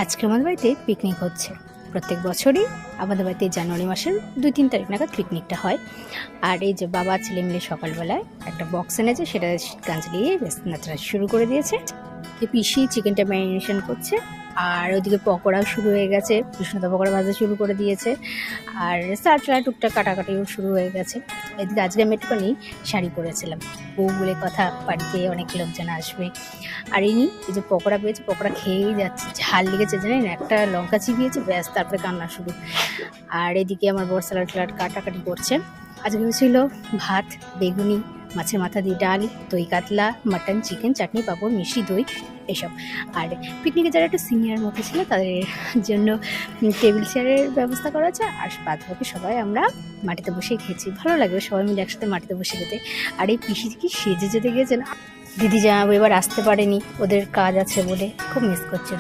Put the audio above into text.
আজকে আমাদের বাড়িতে পিকনিক হচ্ছে। প্রত্যেক বছরই আমাদের বাড়িতে জানুয়ারি মাসের 2-3 তারিখ নাগাদ পিকনিকটা হয়। আর এই যে বাবা ছেলে মিলে সকালবেলায় একটা বক্স এনেছে, সেটা গান চালিয়ে বেশ নাচা শুরু করে দিয়েছে। পিসি চিকেনটা ম্যারিনেশন করছে, আর ওইদিকে পকোড়াও শুরু হয়ে গেছে, কৃষ্ণদা পকোড়া ভাজা শুরু করে দিয়েছে, আর সালাড টুকটাক কাটাকাটিও শুরু হয়ে গেছে। এদিকে আজকে আমি একটুখানি শাড়ি পরেছিলাম, বউ বলে কথা, বাড়িতে অনেক লোকজন আসবে। আর এই যে পকোড়া পেয়েছে, পকোড়া খেয়েই যাচ্ছে, ঝাল লেগেছে জানেন, একটা লঙ্কা চিবিয়েছে ব্যাস, তারপরে কান্না শুরু। আর এদিকে আমার বর স্যালাড কাটাকাটি করছে। আজকে হয়েছিল ভাত, বেগুনি, মাছের মাথা দিয়ে ডাল, দই কাতলা, মাটন, চিকেন, চাটনি, পাঁপড়, মিষ্টি, দই এসব। আর পিকনিকে যারা একটু সিনিয়র মতো ছিল তাদের জন্য টেবিল চেয়ারের ব্যবস্থা করা আছে। আর বাদ বাকি সবাই আমরা মাটিতে বসেই খেয়েছি, ভালো লাগবে সবাই মিলে একসাথে মাটিতে বসে খেতে। আর এই পিসি কি সেজে যেতে গিয়েছেন, দিদি জামাইবাবু এবার আসতে পারেনি, ওদের কাজ আছে বলে খুব মিস করছে।